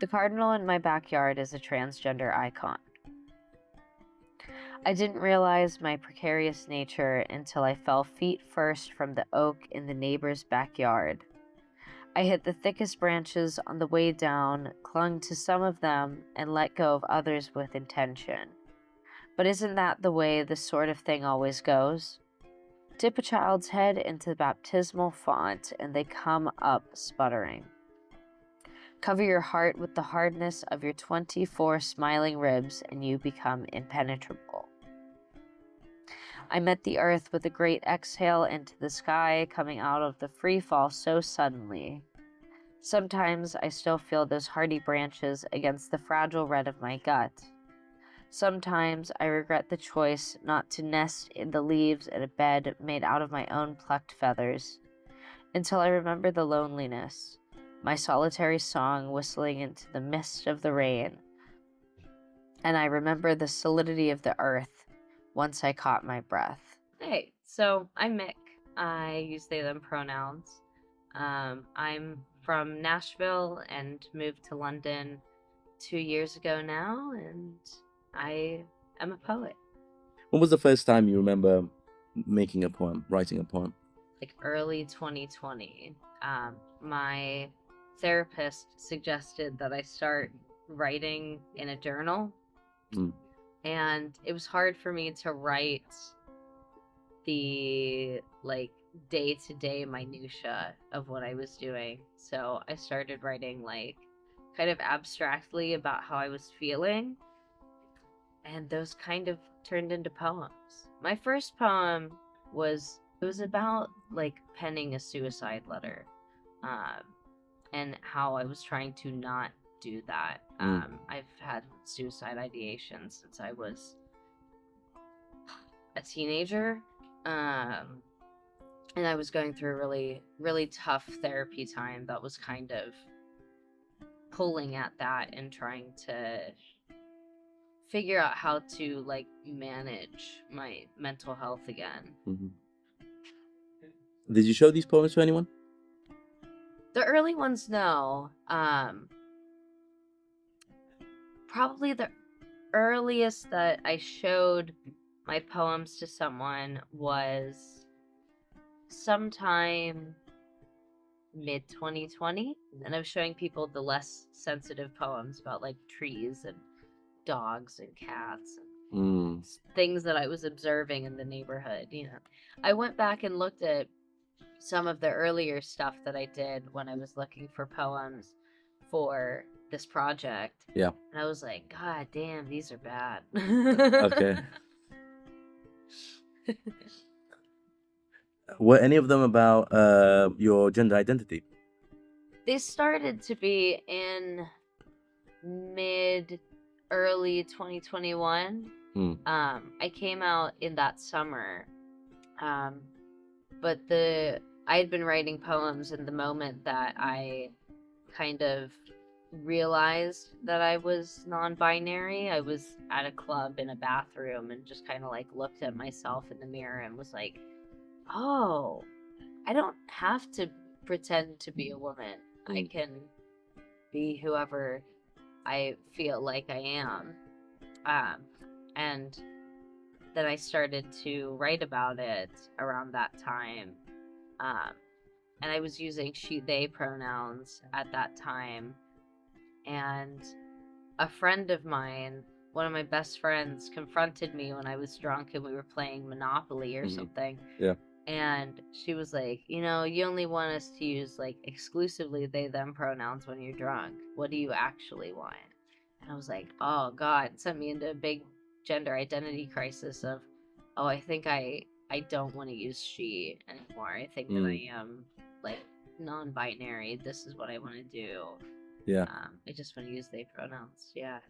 The cardinal in my backyard is a transgender icon. I didn't realize my precarious nature until I fell feet first from the oak in the neighbor's backyard. I hit the thickest branches on the way down, clung to some of them, and let go of others with intention. But isn't that the way this sort of thing always goes? Dip a child's head into the baptismal font, and they come up sputtering. Cover your heart with the hardness of your 24 smiling ribs, and you become impenetrable. I met the earth with a great exhale into the sky, coming out of the free fall so suddenly. Sometimes I still feel those hardy branches against the fragile red of my gut. Sometimes I regret the choice not to nest in the leaves in a bed made out of my own plucked feathers, until I remember the loneliness, my solitary song whistling into the mist of the rain, and I remember the solidity of the earth once I caught my breath. Hey, so I'm Mick. I use they, them pronouns. I'm from Nashville and moved to London 2 years ago now, and I am a poet. When was the first time you remember making a poem, writing a poem? Like early 2020. My therapist suggested that I start writing in a journal. And it was hard for me to write the like day-to-day minutia of what I was doing. So I started writing like kind of abstractly about how I was feeling, and those kind of turned into poems. My first poem was about like penning a suicide letter, and how I was trying to not do that. I've had suicide ideation since I was a teenager, and I was going through a really, really tough therapy time that was kind of pulling at that and trying to figure out how to like manage my mental health again. Mm-hmm. Did you show these poems to anyone? The early ones, no. Probably the earliest that I showed my poems to someone was sometime mid 2020, and I was showing people the less sensitive poems about like trees and dogs and cats and things that I was observing in the neighborhood. You know, I went back and looked at some of the earlier stuff that I did when I was looking for poems for this project. Yeah. And I was like, God damn, these are bad. Okay. Were any of them about your gender identity? They started to be in early 2021. I came out in that summer. But I had been writing poems in the moment that I kind of realized that I was non-binary. I was at a club in a bathroom and just kind of like looked at myself in the mirror and was like, oh, I don't have to pretend to be a woman. I can be whoever I feel like I am. And then I started to write about it around that time. And I was using she, they pronouns at that time. And a friend of mine, one of my best friends, confronted me when I was drunk and we were playing Monopoly or something. Yeah. And she was like, you know, you only want us to use like exclusively they, them pronouns when you're drunk. What do you actually want? And I was like, oh God, it sent me into a big gender identity crisis of, oh, I think I don't want to use she anymore. I think that I am like non-binary. This is what I want to do. Yeah. I just want to use they pronouns. Yeah.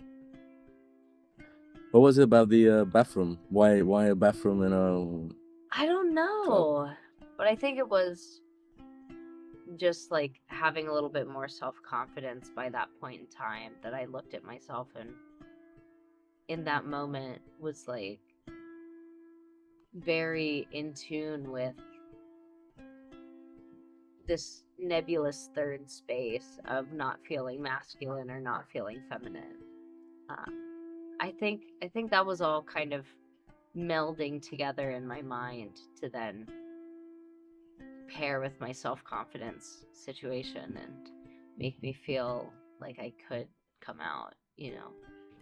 What was it about the bathroom? Why a bathroom in a... I don't know, but I think it was just like having a little bit more self-confidence by that point in time that I looked at myself and in that moment was like very in tune with this nebulous third space of not feeling masculine or not feeling feminine. I think that was all kind of melding together in my mind to then pair with my self-confidence situation and make me feel like I could come out, you know.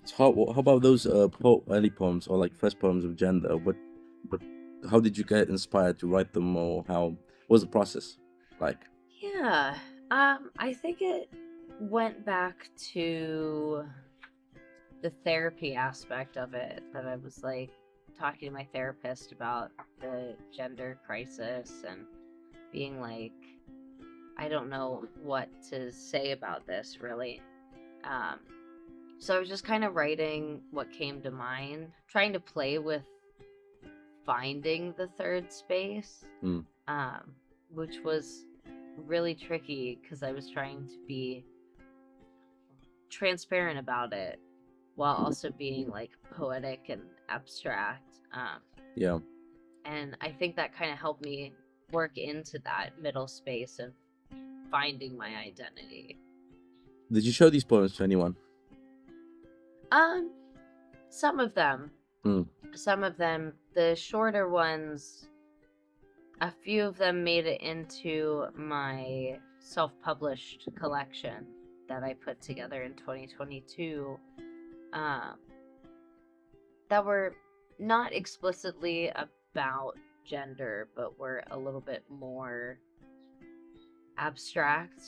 So how about those early poems or like first poems of gender? What how did you get inspired to write them, or how what was the process like? Yeah. I think it went back to the therapy aspect of it, that I was like talking to my therapist about the gender crisis and being like, I don't know what to say about this really. Um, so I was just kind of writing what came to mind, trying to play with finding the third space, Mm. um, which was really tricky because I was trying to be transparent about it while also being like poetic and abstract. Yeah. And I think that kind of helped me work into that middle space of finding my identity. Did you show these poems to anyone? Um, some of them. Mm. Some of them, the shorter ones, a few of them made it into my self-published collection that I put together in 2022. Um, that were not explicitly about gender, but were a little bit more abstract.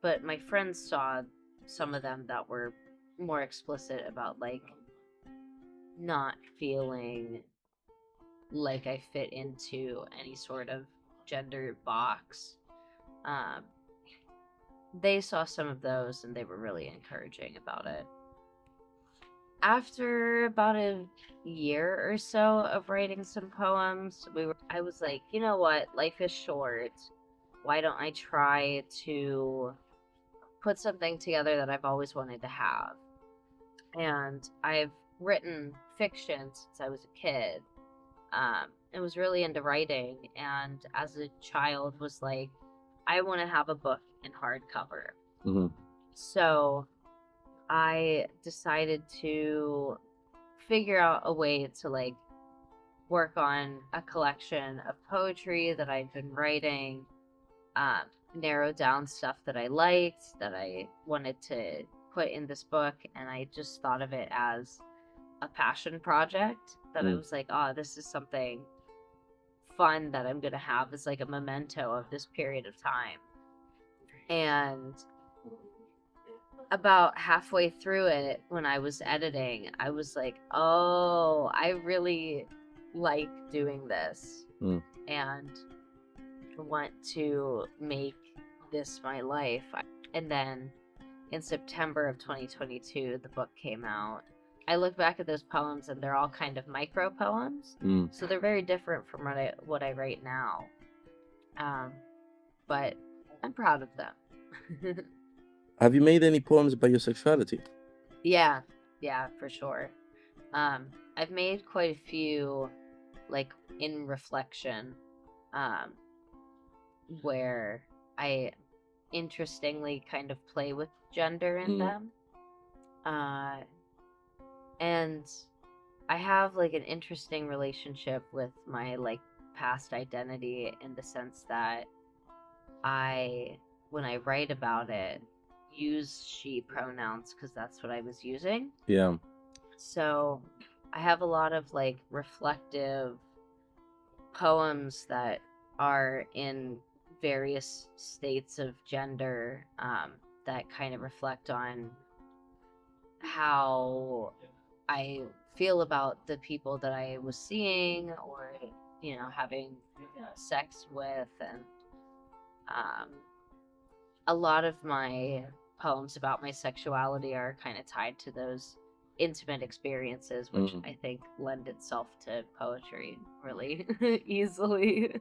But my friends saw some of them that were more explicit about like not feeling like I fit into any sort of gender box. Um, they saw some of those and they were really encouraging about it. After about a year or so of writing some poems, I was like, you know what? Life is short. Why don't I try to put something together that I've always wanted to have? And I've written fiction since I was a kid. I was really into writing, and as a child was like, I want to have a book in hardcover. Mm-hmm. So I decided to figure out a way to like work on a collection of poetry that I've been writing, narrow down stuff that I liked, that I wanted to put in this book, and I just thought of it as a passion project that I was like, oh, this is something fun that I'm gonna have as like a memento of this period of time. And about halfway through it, when I was editing, I was like, oh, I really like doing this and want to make this my life. And then in September of 2022, the book came out. I look back at those poems and they're all kind of micro poems. So they're very different from what I write now. But I'm proud of them. Have you made any poems about your sexuality? Yeah, for sure. I've made quite a few, like in reflection, where I interestingly kind of play with gender in them. And I have like an interesting relationship with my like past identity in the sense that when I write about it, use she pronouns because that's what I was using. Yeah. So I have a lot of like reflective poems that are in various states of gender, that kind of reflect on how I feel about the people that I was seeing or, having sex with. And a lot of my poems about my sexuality are kind of tied to those intimate experiences, which I think lend itself to poetry really easily.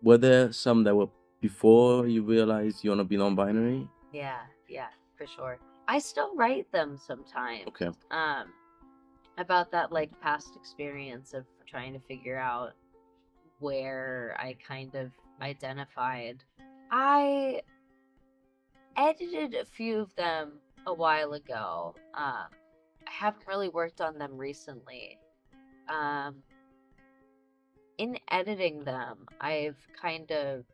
Were there some that were before you realized you want to be non-binary? Yeah, for sure. I still write them sometimes. Okay. About that like past experience of trying to figure out where I kind of identified I edited a few of them a while ago. I haven't really worked on them recently. Um, in editing them, I've kind of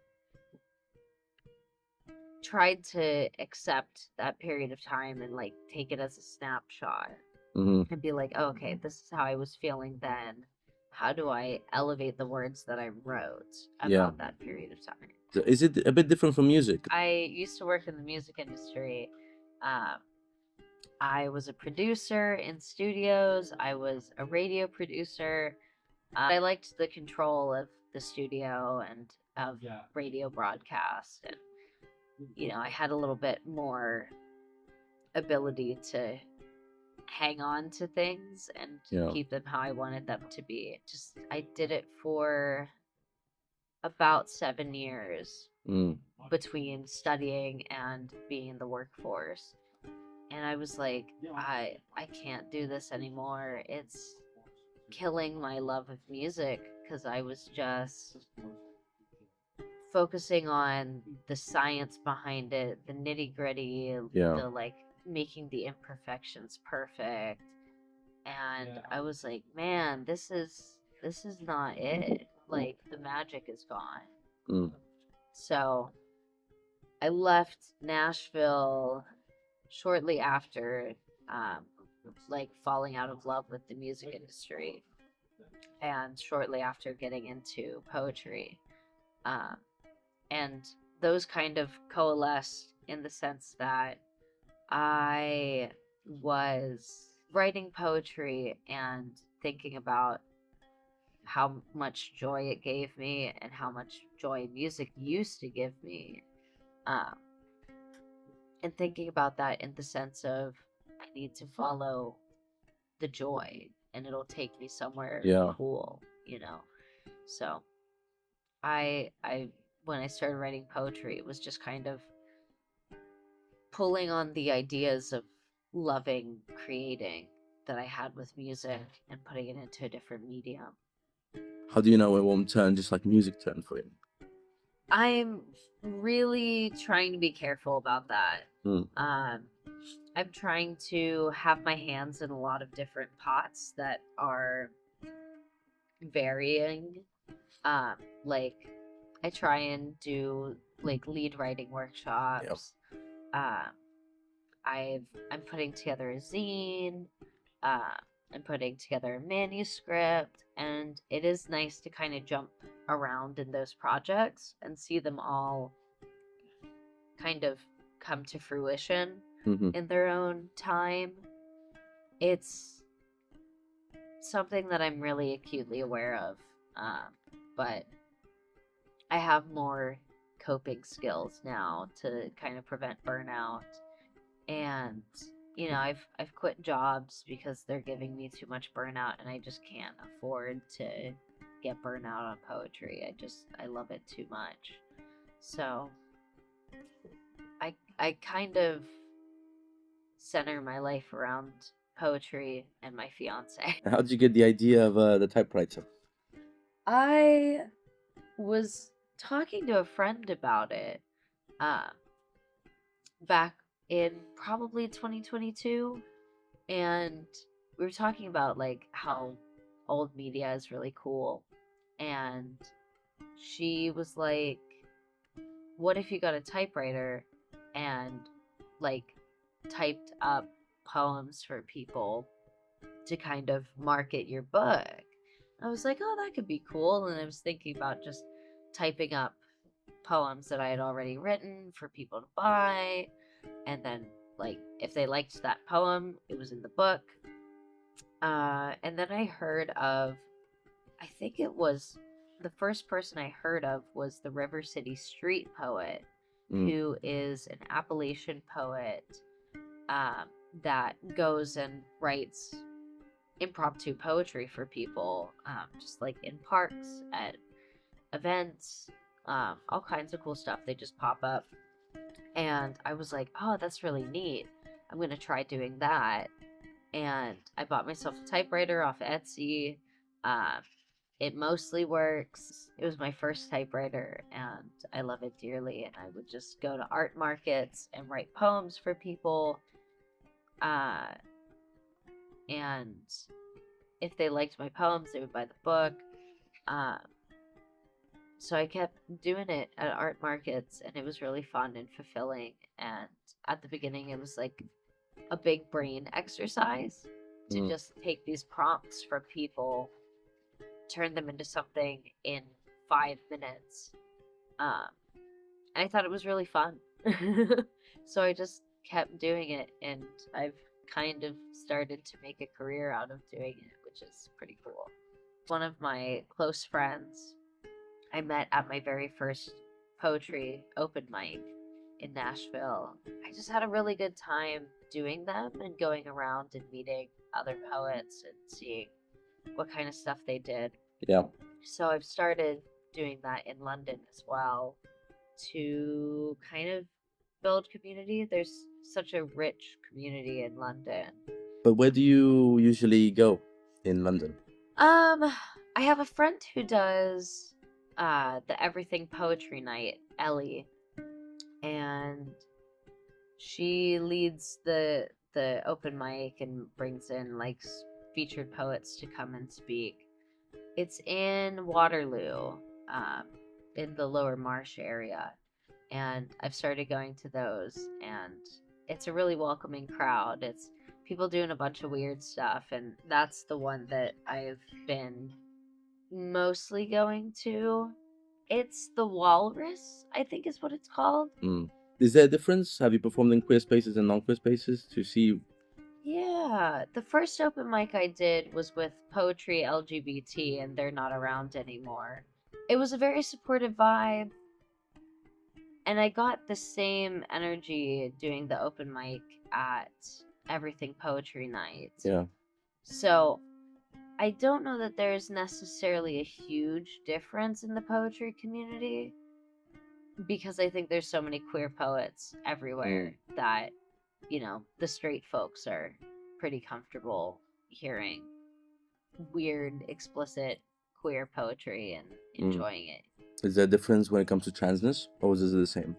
tried to accept that period of time and like take it as a snapshot Mm-hmm. and be like, oh, okay, this is how I was feeling then. How do I elevate the words that I wrote Yeah. about that period of time? So is it a bit different from music? I used to work in the music industry. Um, I was a producer in studios. I was a radio producer. I liked the control of the studio and of radio broadcast. And, I had a little bit more ability to hang on to things and Yeah. keep them how I wanted them to be. I did it for about 7 years Mm. between studying and being in the workforce. And I was like, I can't do this anymore. It's killing my love of music because I was just focusing on the science behind it, the nitty gritty, Yeah. the like making the imperfections perfect. And I was like, man, this is not it. Like the magic is gone. Mm. So I left Nashville shortly after, like falling out of love with the music industry, and shortly after getting into poetry. Um, and those kind of coalesced in the sense that I was writing poetry and thinking about how much joy it gave me and how much joy music used to give me. Um, and thinking about that in the sense of I need to follow the joy and it'll take me somewhere Yeah. cool. So I when I started writing poetry, it was just kind of pulling on the ideas of loving creating that I had with music and putting it into a different medium. How do you know it won't turn just like music turn for you? I'm really trying to be careful about that. Mm. I'm trying to have my hands in a lot of different pots that are varying. Like I try and do like lead writing workshops. Um, I'm putting together a zine. Uh, I'm putting together a manuscript, and it is nice to kind of jump around in those projects and see them all kind of come to fruition Mm-hmm. in their own time. It's something that I'm really acutely aware of, but I have more coping skills now to kind of prevent burnout. And I've quit jobs because they're giving me too much burnout, and I just can't afford to get burnout on poetry. I love it too much. So I kind of center my life around poetry and my fiance. How did you get the idea of the typewriter? I was talking to a friend about it uh, back in probably 2022, and we were talking about like how old media is really cool, and she was like, what if you got a typewriter and like typed up poems for people to kind of market your book? I was like, oh, that could be cool. And I was thinking about just typing up poems that I had already written for people to buy. And then, like, if they liked that poem, it was in the book. And then I heard of, I think it was the first person I heard of was the River City Street poet, who is an Appalachian poet that goes and writes impromptu poetry for people, just like in parks, at events, all kinds of cool stuff. They just pop up. And I was like, oh, that's really neat. I'm going to try doing that. And I bought myself a typewriter off Etsy. Uh, It mostly works. It was my first typewriter and I love it dearly. And I would just go to art markets and write poems for people. Uh, and if they liked my poems, they would buy the book. Um, so I kept doing it at art markets and it was really fun and fulfilling. And at the beginning, it was like a big brain exercise to Mm. just take these prompts from people, turn them into something in 5 minutes. Um, and I thought it was really fun. So I just kept doing it, and I've kind of started to make a career out of doing it, which is pretty cool. One of my close friends I met at my very first poetry open mic in Nashville. I just had a really good time doing them and going around and meeting other poets and seeing what kind of stuff they did. Yeah. So I've started doing that in London as well to kind of build community. There's such a rich community in London. But where do you usually go in London? I have a friend who does the Everything Poetry Night, Ellie, and she leads the open mic and brings in like featured poets to come and speak. It's in Waterloo, um, in the Lower Marsh area, and I've started going to those, and it's a really welcoming crowd. It's people doing a bunch of weird stuff, and that's the one that I've been mostly going to. It's the Walrus, I think is what it's called. Mm. Is there a difference? Have you performed in queer spaces and non-queer spaces to see? Yeah, the first open mic I did was with Poetry LGBT, and they're not around anymore. It was a very supportive vibe, and I got the same energy doing the open mic at Everything Poetry Night. Yeah. So I don't know that there's necessarily a huge difference in the poetry community because I think there's so many queer poets everywhere that, you know, the straight folks are pretty comfortable hearing weird, explicit queer poetry and enjoying it. Is there a difference when it comes to transness, or is it the same?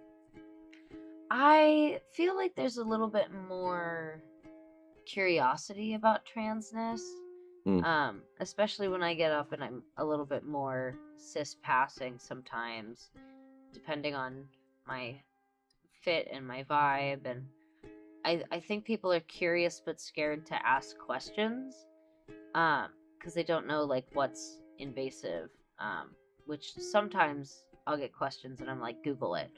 I feel like there's a little bit more curiosity about transness. Especially when I get up and I'm a little bit more cis passing sometimes, depending on my fit and my vibe. And I think people are curious but scared to ask questions because they don't know like what's invasive. Which sometimes I'll get questions and I'm like, Google it.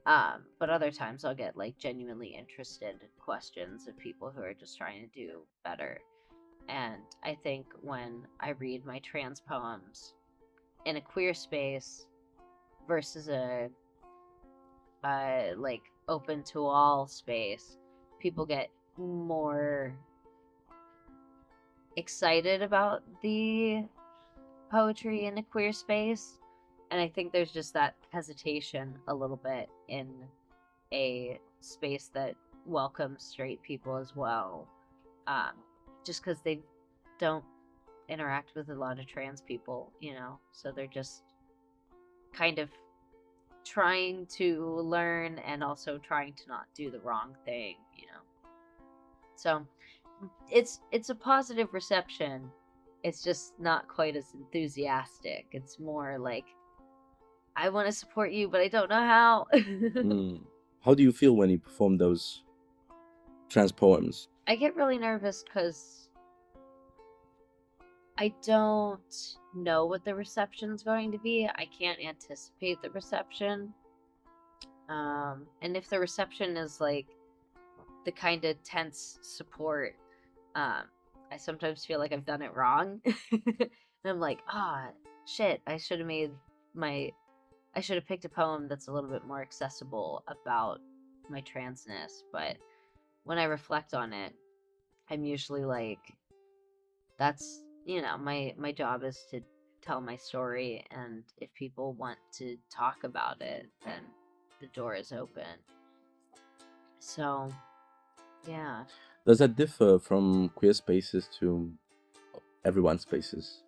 But other times I'll get like genuinely interested questions of people who are just trying to do better. And I think when I read my trans poems in a queer space versus a like open to all space, people get more excited about the poetry in a queer space. And I think there's just that hesitation a little bit in a space that welcomes straight people as well. Just because they don't interact with a lot of trans people, you know, so they're just kind of trying to learn and also trying to not do the wrong thing, you know. So it's a positive reception. It's just not quite as enthusiastic. It's more like I want to support you, but I don't know how. How do you feel when you perform those trans poems? I get really nervous because I don't know what the reception's going to be. I can't anticipate the reception. And if the reception is like the kind of tense support, I sometimes feel like I've done it wrong. And I'm like, shit, I should have picked a poem that's a little bit more accessible about my transness. But when I reflect on it, I'm usually like, that's, you know, my job is to tell my story, and if people want to talk about it, then the door is open. So yeah. Does that differ from queer spaces to everyone's spaces?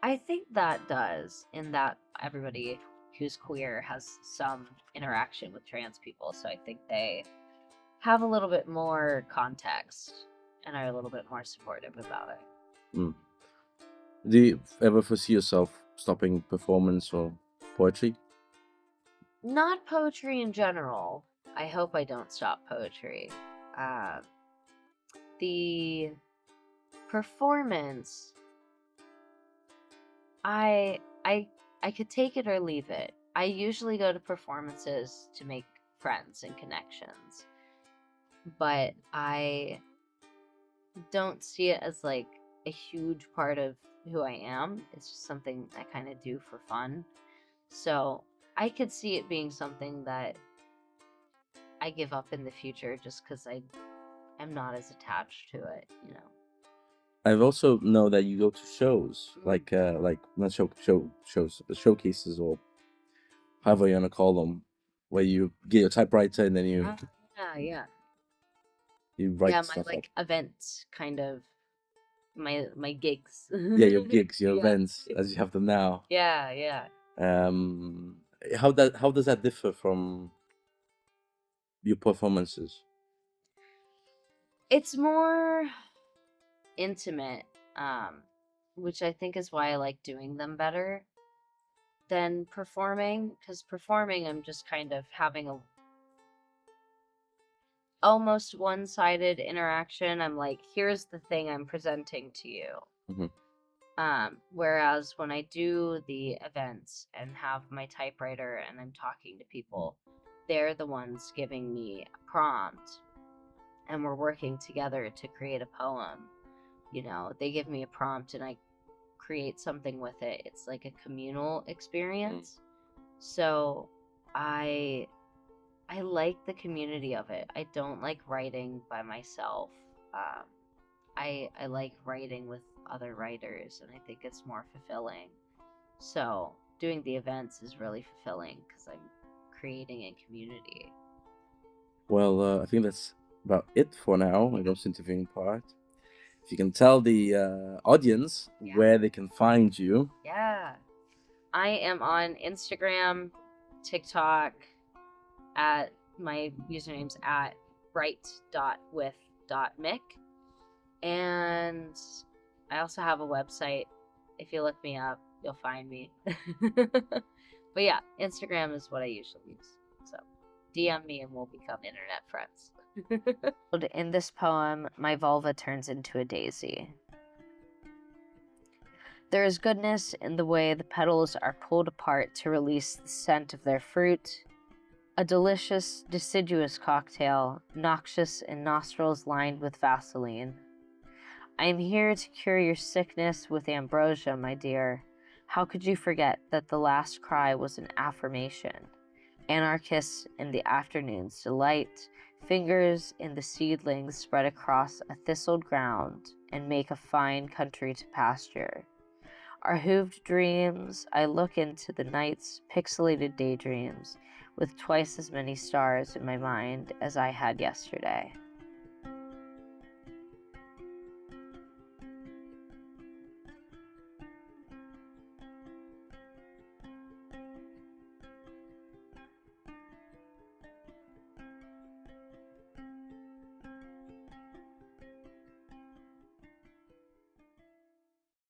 I think that does, in that everybody who's queer has some interaction with trans people, so I think they have a little bit more context and are a little bit more supportive about it. Mm. Do you ever foresee yourself stopping performance or poetry? Not poetry in general. I hope I don't stop poetry. Uh, the performance, I I I could take it or leave it. I usually go to performances to make friends and connections, but I don't see it as like a huge part of who I am. It's just something I kind of do for fun. So I could see it being something that I give up in the future just because I am not as attached to it, you know. I've also know that you go to shows, Mm. like not shows, but showcases or however you wanna call them, where you get your typewriter and then you Yeah, yeah. you Yeah, write my stuff up. like event kind of my gigs. Yeah, your gigs, your Yeah. events as you have them now. Yeah, yeah. Um, how does that differ from your performances? It's more intimate, which I think is why I like doing them better than performing, because performing I'm just kind of having a almost one-sided interaction. I'm like, here's the thing I'm presenting to you. Mhm. Whereas when I do the events and have my typewriter and I'm talking to people, they're the ones giving me a prompt and we're working together to create a poem. You know, they give me a prompt and I create something with it. It's like a communal Mm. experience. So I I like the community of it. I don't like writing by myself. Um, I like writing with other writers, and I think it's more fulfilling. So doing the events is really fulfilling because I'm creating a community. Well, I think that's about it for now in this interviewing part. If you can tell the audience Yeah. where they can find you. Yeah. I am on Instagram, TikTok, at my username's at write.with.mick. And I also have a website. If you look me up, you'll find me. But yeah, Instagram is what I usually use. So DM me and we'll become internet friends. In this poem, my vulva turns into a daisy. There is goodness in the way the petals are pulled apart to release the scent of their fruit. A delicious, deciduous cocktail, noxious in nostrils lined with Vaseline. I am here to cure your sickness with ambrosia, my dear. How could you forget that the last cry was an affirmation? Anarchists in the afternoon's delight, fingers in the seedlings spread across a thistled ground and make a fine country to pasture. Our hooved dreams, I look into the night's pixelated daydreams with twice as many stars in my mind as I had yesterday.